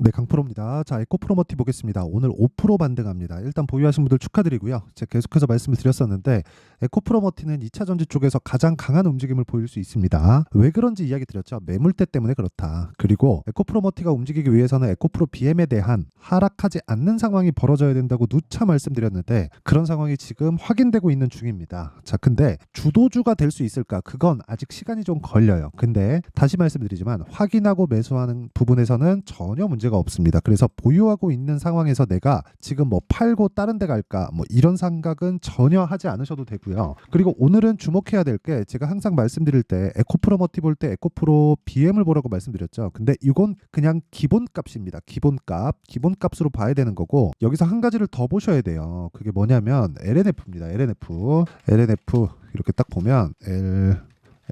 네, 강프로입니다. 자, 에코프로머티 보겠습니다. 오늘 5% 반등합니다. 일단 보유하신 분들 축하드리고요. 제가 계속해서 말씀을 드렸었는데 에코프로머티는 2차 전지 쪽에서 가장 강한 움직임을 보일 수 있습니다. 왜 그런지 이야기 드렸죠. 매물대 때문에 그렇다. 그리고 에코프로머티가 움직이기 위해서는 에코프로 BM에 대한 하락하지 않는 상황이 벌어져야 된다고 누차 말씀드렸는데 그런 상황이 지금 확인되고 있는 중입니다. 자, 근데 주도주가 될 수 있을까? 그건 아직 시간이 좀 걸려요. 근데 다시 말씀드리지만 확인하고 매수하는 부분에서는 전혀 문제가 없습니다. 그래서 보유하고 있는 상황에서 내가 지금 뭐 팔고 다른 데 갈까 뭐 이런 생각은 전혀 하지 않으셔도 되고요. 그리고 오늘은 주목해야 될 게 제가 항상 말씀드릴 때 에코프로머티 볼 때 에코프로 BM을 보라고 말씀드렸죠. 근데 이건 그냥 기본값입니다. 기본값으로 봐야 되는 거고 여기서 한 가지를 더 보셔야 돼요. 그게 뭐냐면 LNF입니다. LNF 이렇게 딱 보면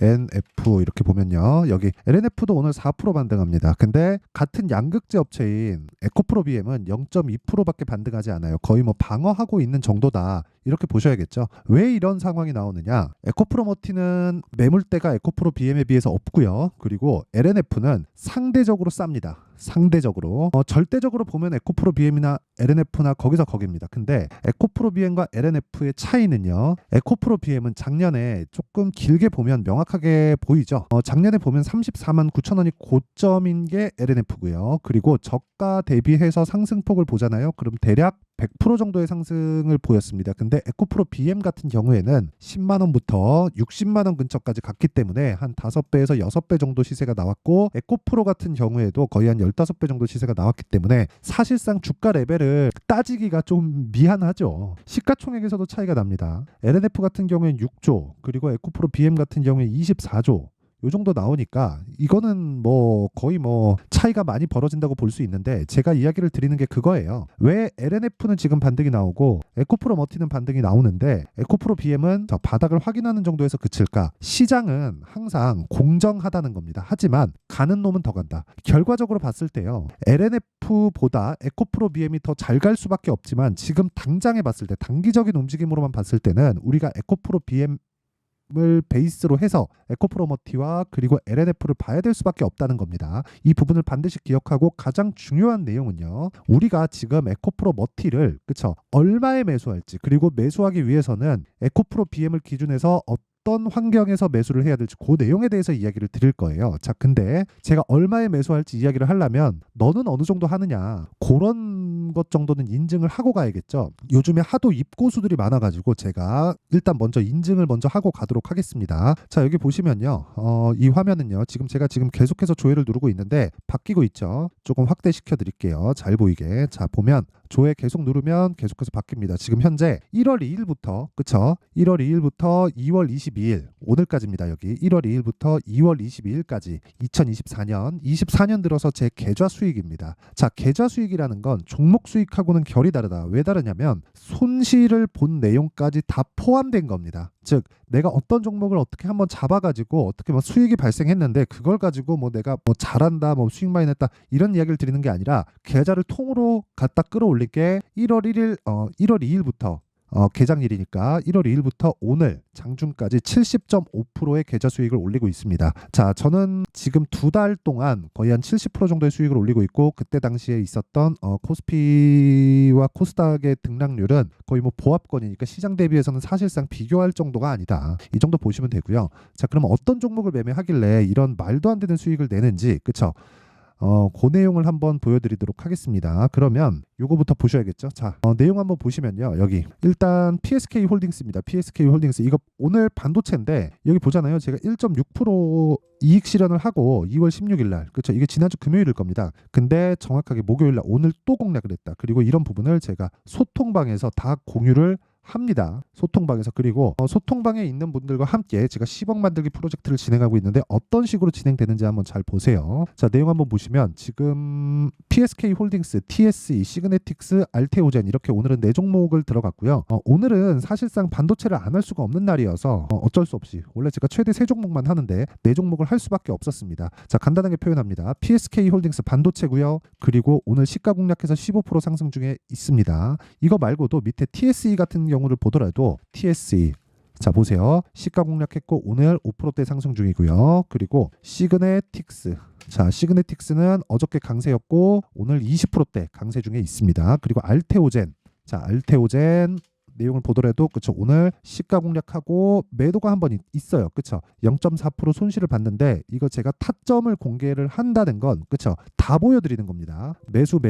NF 이렇게 보면요. 여기 LNF도 오늘 4% 반등합니다. 근데 같은 양극재 업체인 에코프로 BM은 0.2%밖에 반등하지 않아요. 거의 뭐 방어하고 있는 정도다. 이렇게 보셔야겠죠. 왜 이런 상황이 나오느냐? 에코프로머티는 매물대가 에코프로 BM에 비해서 없고요. 그리고 LNF는 상대적으로 쌉니다. 상대적으로 절대적으로 보면 에코프로 BM이나 LNF나 거기서 거기입니다. 근데 에코프로 BM과 LNF의 차이는요. 에코프로 BM은 작년에 조금 길게 보면 명확하게 보이죠. 작년에 보면 34만 9천 원이 고점인 게 LNF고요. 그리고 저가 대비해서 상승폭을 보잖아요. 그럼 대략 100% 정도의 상승을 보였습니다. 근데 에코프로 BM 같은 경우에는 10만 원부터 60만 원 근처까지 갔기 때문에 한 5배에서 6배 정도 시세가 나왔고 에코프로 같은 경우에도 거의 한 15배 정도 시세가 나왔기 때문에 사실상 주가 레벨을 따지기가 좀 미안하죠. 시가총액에서도 차이가 납니다. LNF 같은 경우에는 6조 그리고 에코프로 BM 같은 경우에 24조 요 정도 나오니까 이거는 뭐 거의 뭐 차이가 많이 벌어진다고 볼 수 있는데 제가 이야기를 드리는 게 그거예요. 왜 LNF는 지금 반등이 나오고 에코프로 머티는 반등이 나오는데 에코프로 BM은 바닥을 확인하는 정도에서 그칠까? 시장은 항상 공정하다는 겁니다. 하지만 가는 놈은 더 간다. 결과적으로 봤을 때요. LNF보다 에코프로 BM이 더 잘 갈 수밖에 없지만 지금 당장에 봤을 때 단기적인 움직임으로만 봤을 때는 우리가 에코프로 BM 을 베이스로 해서 에코프로머티와 그리고 LNF를 봐야 될 수밖에 없다는 겁니다. 이 부분을 반드시 기억하고 가장 중요한 내용은요. 우리가 지금 에코프로머티를 그쵸 얼마에 매수할지 그리고 매수하기 위해서는 에코프로 BM을 기준해서 어떤 환경에서 매수를 해야 될지 그 내용에 대해서 이야기를 드릴 거예요. 자, 근데 제가 얼마에 매수할지 이야기를 하려면 너는 어느 정도 하느냐 그런 것 정도는 인증을 하고 가야겠죠. 요즘에 하도 입고수들이 많아가지고 제가 일단 먼저 인증을 먼저 하고 가도록 하겠습니다. 자, 여기 보시면요. 이 화면은요. 제가 계속해서 조회를 누르고 있는데 바뀌고 있죠. 조금 확대시켜 드릴게요. 잘 보이게. 자, 보면 조회 계속 누르면 계속해서 바뀝니다. 지금 현재 1월 2일부터 그쵸? 1월 2일부터 2월 22일 오늘까지입니다. 여기 1월 2일부터 2월 22일까지 2024년 들어서 제 계좌 수익입니다. 자, 계좌 수익이라는 건 종목 수익하고는 결이 다르다. 왜 다르냐면 손실을 본 내용까지 다 포함된 겁니다. 즉 내가 어떤 종목을 어떻게 한번 잡아가지고 어떻게 뭐 수익이 발생했는데 그걸 가지고 뭐 내가 뭐 잘한다 뭐 수익 많이 냈다 이런 이야기를 드리는 게 아니라 계좌를 통으로 갖다 끌어올릴 게 1월 2일부터 개장일이니까 1월 2일부터 오늘 장중까지 70.5%의 계좌 수익을 올리고 있습니다. 자, 저는 지금 2달 동안 거의 한 70% 정도의 수익을 올리고 있고 그때 당시에 있었던 코스피와 코스닥의 등락률은 거의 뭐 보합권이니까 시장 대비해서는 사실상 비교할 정도가 아니다. 이 정도 보시면 되고요. 자, 그럼 어떤 종목을 매매하길래 이런 말도 안 되는 수익을 내는지 그쵸? 그 내용을 한번 보여드리도록 하겠습니다. 그러면 요거부터 보셔야겠죠. 자, 내용 한번 보시면요. 여기 일단 PSK 홀딩스입니다. PSK 홀딩스 이거 오늘 반도체인데 여기 보잖아요. 제가 1.6% 이익 실현을 하고 2월 16일 날 그렇죠. 이게 지난주 금요일일 겁니다. 근데 정확하게 목요일 날 오늘 또 공략을 했다. 그리고 이런 부분을 제가 소통방에서 다 공유를 합니다. 소통방에서. 그리고 소통방에 있는 분들과 함께 제가 10억 만들기 프로젝트를 진행하고 있는데 어떤 식으로 진행되는지 한번 잘 보세요. 자, 내용 한번 보시면 지금 PSK 홀딩스, TSE, 시그네틱스, 알테오젠 이렇게 오늘은 4종목을 들어갔고요. 오늘은 사실상 반도체를 안 할 수가 없는 날이어서 어쩔 수 없이 원래 제가 최대 3종목만 하는데 4종목을 할 수밖에 없었습니다. 자, 간단하게 표현합니다. PSK 홀딩스 반도체고요. 그리고 오늘 시가 공략해서 15% 상승 중에 있습니다. 이거 말고도 밑에 TSE 같은 경우를 보더라도 TSE 자 보세요. 시가 공략했고 오늘 5%대 상승 중이고요. 그리고 시그네틱스 자, 시그네틱스는 어저께 강세였고 오늘 20%대 강세 중에 있습니다. 그리고 알테오젠. 자, 알테오젠 내용을 보더라도 그쵸, 오늘 시가 공략하고 매도가 한번 있어요. 그쵸, 0.4% 손실을 봤는데 이거 제가 타점을 공개를 한다는 건 그쵸, 다 보여드리는 겁니다. 매수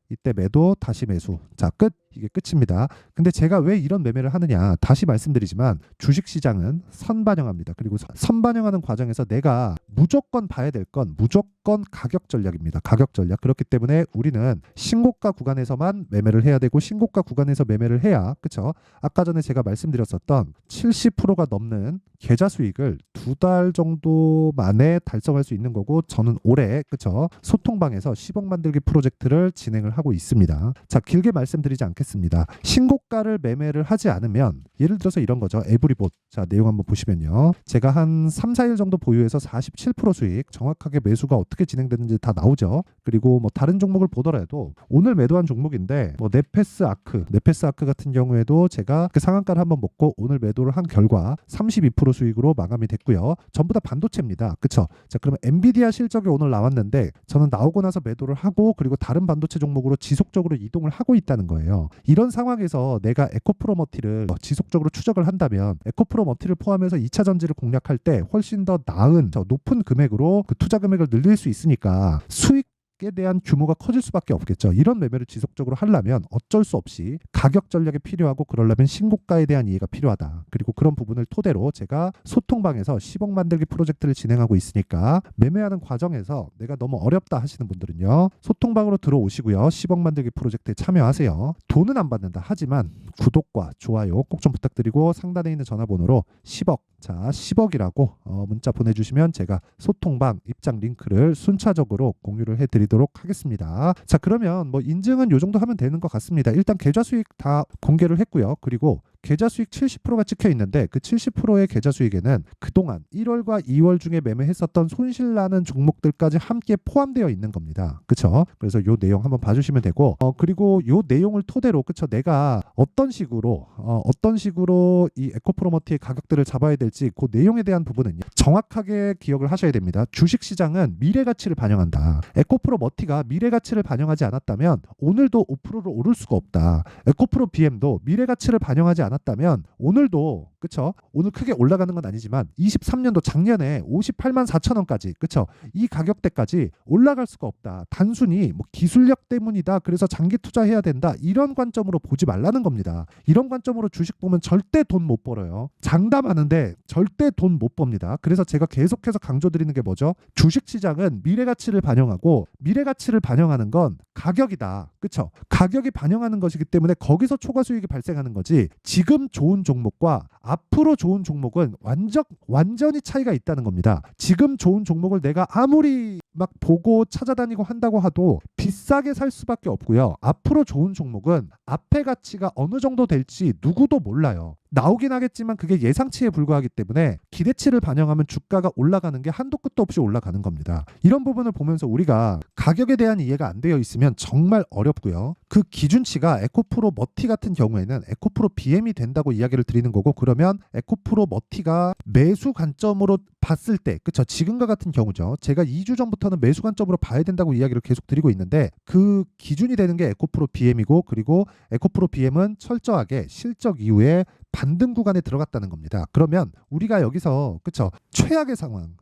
이때 매도 다시 매수. 자, 끝. 이게 끝입니다. 근데 제가 왜 이런 매매를 하느냐, 다시 말씀드리지만 주식시장은 선반영합니다. 그리고 선반영하는 과정에서 내가 무조건 봐야 될 건 무조건 가격 전략입니다. 가격 전략. 그렇기 때문에 우리는 신고가 구간에서만 매매를 해야 되고 신고가 구간에서 매매를 해야, 그쵸, 아까 전에 제가 말씀드렸었던 70%가 넘는 계좌 수익을 2달 정도 만에 달성할 수 있는 거고, 저는 올해 그쵸, 소통방에서 10억 만들기 프로젝트를 진행을 하고 있습니다. 자, 길게 말씀드리지 않겠습니다. 신고가를 매매를 하지 않으면 예를 들어서 이런 거죠. 에브리봇. 자, 내용 한번 보시면요. 제가 한 3, 4일 정도 보유해서 47% 수익, 정확하게 매수가 어떻게 진행되는지 다 나오죠. 그리고 뭐 다른 종목을 보더라도 오늘 매도한 종목인데 뭐 네페스 아크 같은 경우에도 제가 그 상한가를 한번 먹고 오늘 매도를 한 결과 32% 수익으로 마감이 됐고요. 전부 다 반도체입니다. 그쵸? 자, 그러면 엔비디아 실적이 오늘 나왔는데 저는 나오고 나서 매도를 하고 그리고 다른 반도체 종목으로 지속적으로 이동을 하고 있다는 거예요. 이런 상황에서 내가 에코프로머티를 지속적으로 추적을 한다면 에코프로머티를 포함해서 2차 전지를 공략할 때 훨씬 더 나은 높은 금액으로 그 투자 금액을 늘릴 수 있으니까 수익에 대한 규모가 커질 수밖에 없겠죠. 이런 매매를 지속적으로 하려면 어쩔 수 없이 가격 전략이 필요하고 그러려면 신고가에 대한 이해가 필요하다. 그리고 그런 부분을 토대로 제가 소통방에서 10억 만들기 프로젝트를 진행하고 있으니까 매매하는 과정에서 내가 너무 어렵다 하시는 분들은요, 소통방으로 들어오시고요, 10억 만들기 프로젝트에 참여하세요. 돈은 안 받는다 하지만 구독과 좋아요 꼭 좀 부탁드리고 상단에 있는 전화번호로 10억, 자 10억이라고 문자 보내주시면 제가 소통방 입장 링크를 순차적으로 공유를 해드리도록 하겠습니다. 자, 그러면 뭐 인증은 요 정도 하면 되는 것 같습니다. 일단 계좌 수익 다 공개를 했고요. 그리고 계좌 수익 70%가 찍혀 있는데 그 70%의 계좌 수익에는 그동안 1월과 2월 중에 매매했었던 손실 나는 종목들까지 함께 포함되어 있는 겁니다. 그쵸? 그래서 요 내용 한번 봐주시면 되고, 그리고 요 내용을 토대로, 그쵸, 내가 어떤 식으로 이 에코프로머티의 가격들을 잡아야 될지 그 내용에 대한 부분은 정확하게 기억을 하셔야 됩니다. 주식시장은 미래 가치를 반영한다. 에코프로머티가 미래 가치를 반영하지 않았다면 오늘도 5%를 오를 수가 없다. 에코프로 BM도 미래 가치를 반영하지 않았다면 오늘도, 그쵸, 오늘 크게 올라가는 건 아니지만 23년도 작년에 58만 4천 원까지, 그쵸, 이 가격대까지 올라갈 수가 없다. 단순히 뭐 기술력 때문이다, 그래서 장기 투자해야 된다, 이런 관점으로 보지 말라는 겁니다. 이런 관점으로 주식 보면 절대 돈 못 벌어요. 장담하는데 절대 돈 못 법니다. 그래서 제가 계속해서 강조드리는 게 뭐죠? 주식시장은 미래가치를 반영하고 미래가치를 반영하는 건 가격이다. 그쵸? 가격이 반영하는 것이기 때문에 거기서 초과 수익이 발생하는 거지, 지금 좋은 종목과 앞으로 좋은 종목은 완전히 차이가 있다는 겁니다. 지금 좋은 종목을 내가 아무리 막 보고 찾아다니고 한다고 하도 비싸게 살 수밖에 없고요. 앞으로 좋은 종목은 앞에 가치가 어느 정도 될지 누구도 몰라요. 나오긴 하겠지만 그게 예상치에 불과하기 때문에 기대치를 반영하면 주가가 올라가는 게 한도 끝도 없이 올라가는 겁니다. 이런 부분을 보면서 우리가 가격에 대한 이해가 안 되어 있으면 정말 어렵고요. 그 기준치가 에코프로 머티 같은 경우에는 에코프로 BM이 된다고 이야기를 드리는 거고, 그러면 에코프로 머티가 매수 관점으로 봤을 때, 그쵸, 지금과 같은 경우죠. 제가 2주 전부터는 매수 관점으로 봐야 된다고 이야기를 계속 드리고 있는데 그 기준이 되는 게 에코프로 BM이고, 그리고 에코프로 BM은 철저하게 실적 이후에 반등 구간에 들어갔다는 겁니다. 그러면 우리가 여기서, 그쵸, 최악의 상황,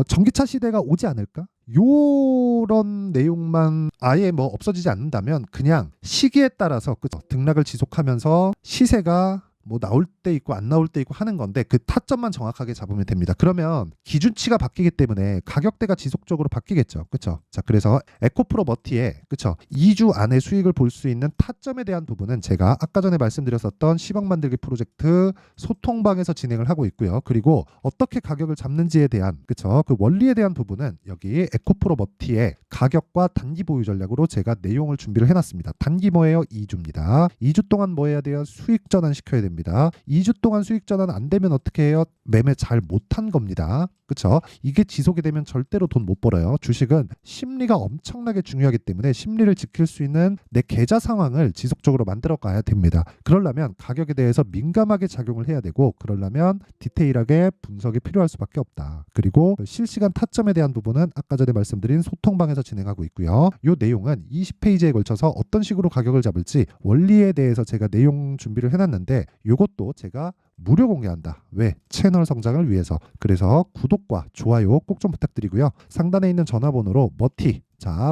전기차 시대가 오지 않을까? 요런 내용만 아예 뭐 없어지지 않는다면 그냥 시기에 따라서, 그쵸, 등락을 지속하면서 시세가 뭐 나올 때 있고 안 나올 때 있고 하는 건데 그 타점만 정확하게 잡으면 됩니다. 그러면 기준치가 바뀌기 때문에 가격대가 지속적으로 바뀌겠죠. 그렇죠? 자, 그래서 에코프로 머티에, 그렇죠, 2주 안에 수익을 볼 수 있는 타점에 대한 부분은 제가 아까 전에 말씀드렸었던 10억 만들기 프로젝트 소통방에서 진행을 하고 있고요. 그리고 어떻게 가격을 잡는지에 대한, 그렇죠, 그 원리에 대한 부분은 여기 에코프로 머티의 가격과 단기 보유 전략으로 제가 내용을 준비를 해놨습니다. 단기 뭐예요? 2주입니다. 2주 동안 뭐 해야 돼요? 수익 전환 시켜야 됩니다. 됩니다. 2주 동안 수익 전환 안 되면 어떻게 해요? 매매 잘 못한 겁니다. 그쵸? 이게 지속이 되면 절대로 돈 못 벌어요. 주식은 심리가 엄청나게 중요하기 때문에 심리를 지킬 수 있는 내 계좌 상황을 지속적으로 만들어 가야 됩니다. 그러려면 가격에 대해서 민감하게 작용을 해야 되고, 그러려면 디테일하게 분석이 필요할 수밖에 없다. 그리고 실시간 타점에 대한 부분은 아까 전에 말씀드린 소통방에서 진행하고 있고요. 이 내용은 20페이지에 걸쳐서 어떤 식으로 가격을 잡을지 원리에 대해서 제가 내용 준비를 해놨는데, 이것도 제가 무료 공개한다. 왜? 채널 성장을 위해서. 그래서 구독과 좋아요 꼭 좀 부탁드리고요. 상단에 있는 전화번호로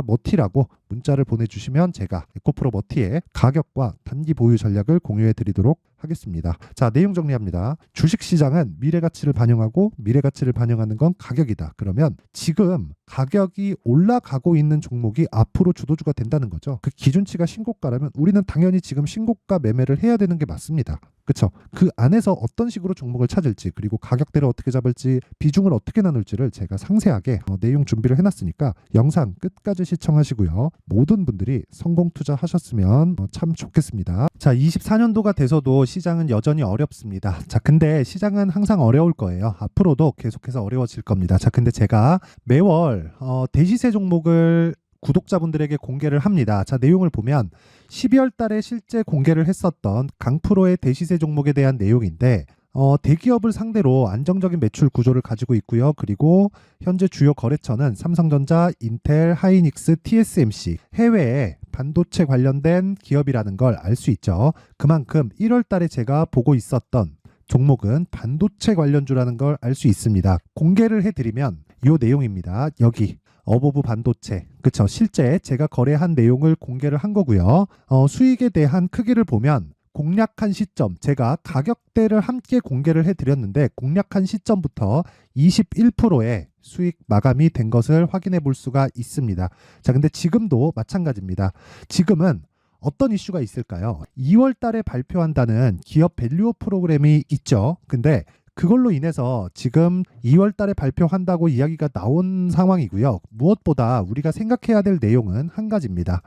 머티라고 문자를 보내주시면 제가 에코프로 머티의 가격과 단기 보유 전략을 공유해 드리도록 하겠습니다. 자, 내용 정리합니다. 주식시장은 미래가치를 반영하고 미래가치를 반영하는 건 가격이다. 그러면 지금 가격이 올라가고 있는 종목이 앞으로 주도주가 된다는 거죠. 그 기준치가 신고가라면 우리는 당연히 지금 신고가 매매를 해야 되는 게 맞습니다. 그렇죠? 그 안에서 어떤 식으로 종목을 찾을지, 그리고 가격대를 어떻게 잡을지, 비중을 어떻게 나눌지를 제가 상세하게 내용 준비를 해놨으니까 영상 끝까지 시청하시고요. 모든 분들이 성공 투자하셨으면 참 좋겠습니다. 자, 24년도가 돼서도 시장은 여전히 어렵습니다. 자, 근데 시장은 항상 어려울 거예요. 앞으로도 계속해서 어려워질 겁니다. 자, 근데 제가 매월 대시세 종목을 구독자분들에게 공개를 합니다. 자, 내용을 보면 12월 달에 실제 공개를 했었던 강프로의 대시세 종목에 대한 내용인데, 대기업을 상대로 안정적인 매출 구조를 가지고 있고요. 그리고 현재 주요 거래처는 삼성전자, 인텔, 하이닉스, TSMC, 해외에 반도체 관련된 기업이라는 걸 알 수 있죠. 그만큼 1월 달에 제가 보고 있었던 종목은 반도체 관련주라는 걸 알 수 있습니다. 공개를 해드리면 이 내용입니다. 여기 어보브 반도체, 그쵸? 실제 제가 거래한 내용을 공개를 한 거고요. 수익에 대한 크기를 보면 공략한 시점, 제가 가격대를 함께 공개를 해드렸는데 공략한 시점부터 21%의 수익 마감이 된 것을 확인해 볼 수가 있습니다. 자, 근데 지금도 마찬가지입니다. 지금은 어떤 이슈가 있을까요? 2월 달에 발표한다는 기업 밸류업 프로그램이 있죠. 근데 그걸로 인해서 지금 2월 달에 발표한다고 이야기가 나온 상황이고요. 무엇보다 우리가 생각해야 될 내용은 한 가지입니다.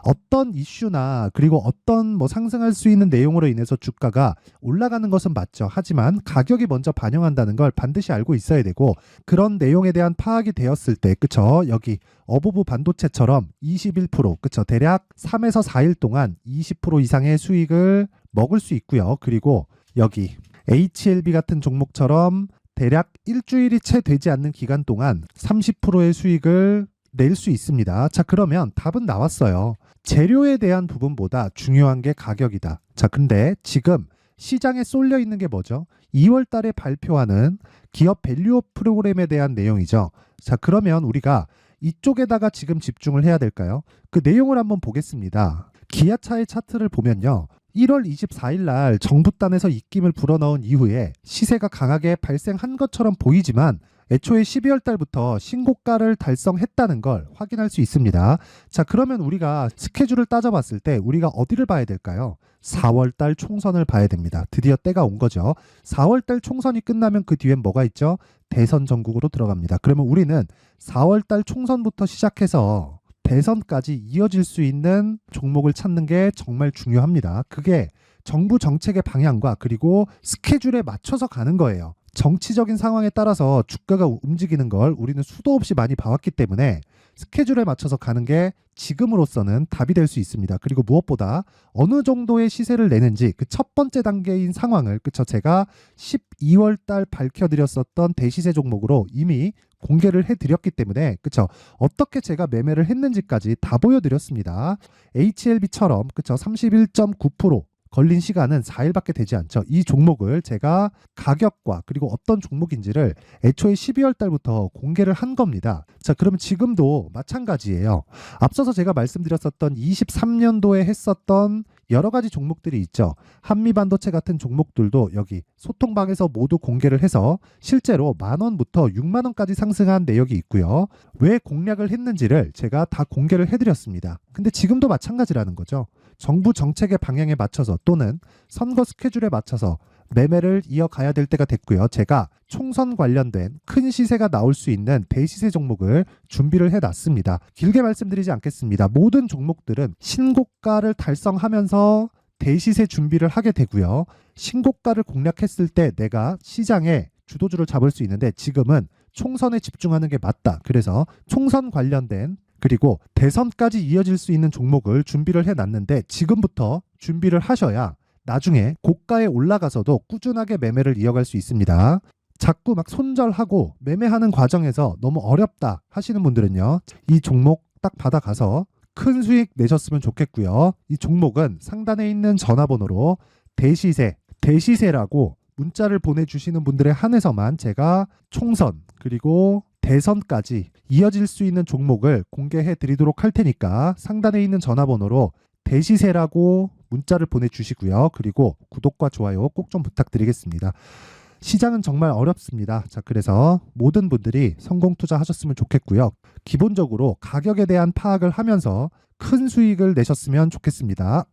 어떤 이슈나 그리고 어떤 상승할 수 있는 내용으로 인해서 주가가 올라가는 것은 맞죠. 하지만 가격이 먼저 반영한다는 걸 반드시 알고 있어야 되고, 그런 내용에 대한 파악이 되었을 때, 그쵸? 여기 어보브 반도체처럼 21%, 그쵸? 대략 3에서 4일 동안 20% 이상의 수익을 먹을 수 있고요. 그리고 여기 HLB 같은 종목처럼 대략 일주일이 채 되지 않는 기간 동안 30%의 수익을 낼 수 있습니다. 자, 그러면 답은 나왔어요. 재료에 대한 부분보다 중요한 게 가격이다. 자, 근데 지금 시장에 쏠려 있는 게 뭐죠? 2월 달에 발표하는 기업 밸류업 프로그램에 대한 내용이죠. 자, 그러면 우리가 이쪽에다가 지금 집중을 해야 될까요? 그 내용을 한번 보겠습니다. 기아차의 차트를 보면요. 1월 24일 날 정부단에서 입김을 불어넣은 이후에 시세가 강하게 발생한 것처럼 보이지만 애초에 12월 달부터 신고가를 달성했다는 걸 확인할 수 있습니다. 자, 그러면 우리가 스케줄을 따져봤을 때 우리가 어디를 봐야 될까요? 4월 달 총선을 봐야 됩니다. 드디어 때가 온 거죠. 4월 달 총선이 끝나면 그 뒤엔 뭐가 있죠? 대선 전국으로 들어갑니다. 그러면 우리는 4월 달 총선부터 시작해서 대선까지 이어질 수 있는 종목을 찾는 게 정말 중요합니다. 그게 정부 정책의 방향과 그리고 스케줄에 맞춰서 가는 거예요. 정치적인 상황에 따라서 주가가 움직이는 걸 우리는 수도 없이 많이 봐왔기 때문에 스케줄에 맞춰서 가는 게 지금으로서는 답이 될 수 있습니다. 그리고 무엇보다 어느 정도의 시세를 내는지 그 첫 번째 단계인 상황을, 그쵸? 제가 12월 달 밝혀드렸었던 대시세 종목으로 이미 공개를 해드렸기 때문에, 그쵸? 어떻게 제가 매매를 했는지까지 다 보여드렸습니다. HLB처럼, 그쵸? 31.9% 걸린 시간은 4일밖에 되지 않죠. 이 종목을 제가 가격과 그리고 어떤 종목인지를 애초에 12월 달부터 공개를 한 겁니다. 자, 그러면 지금도 마찬가지예요. 앞서서 제가 말씀드렸었던 23년도에 했었던 여러 가지 종목들이 있죠. 한미반도체 같은 종목들도 여기 소통방에서 모두 공개를 해서 실제로 10,000원부터 60,000원까지 상승한 내역이 있고요. 왜 공략을 했는지를 제가 다 공개를 해드렸습니다. 근데 지금도 마찬가지라는 거죠. 정부 정책의 방향에 맞춰서 또는 선거 스케줄에 맞춰서 매매를 이어가야 될 때가 됐고요. 제가 총선 관련된 큰 시세가 나올 수 있는 대시세 종목을 준비를 해놨습니다. 길게 말씀드리지 않겠습니다. 모든 종목들은 신고가를 달성하면서 대시세 준비를 하게 되고요. 신고가를 공략했을 때 내가 시장에 주도주를 잡을 수 있는데 지금은 총선에 집중하는 게 맞다. 그래서 총선 관련된 그리고 대선까지 이어질 수 있는 종목을 준비를 해놨는데 지금부터 준비를 하셔야 나중에 고가에 올라가서도 꾸준하게 매매를 이어갈 수 있습니다. 자꾸 막 손절하고 매매하는 과정에서 너무 어렵다 하시는 분들은요. 이 종목 딱 받아가서 큰 수익 내셨으면 좋겠고요. 이 종목은 상단에 있는 전화번호로 대시세라고 문자를 보내주시는 분들에 한해서만 제가 총선 그리고 대선까지 이어질 수 있는 종목을 공개해 드리도록 할 테니까 상단에 있는 전화번호로 대시세라고 문자를 보내주시고요. 그리고 구독과 좋아요 꼭 좀 부탁드리겠습니다. 시장은 정말 어렵습니다. 자, 그래서 모든 분들이 성공 투자하셨으면 좋겠고요. 기본적으로 가격에 대한 파악을 하면서 큰 수익을 내셨으면 좋겠습니다.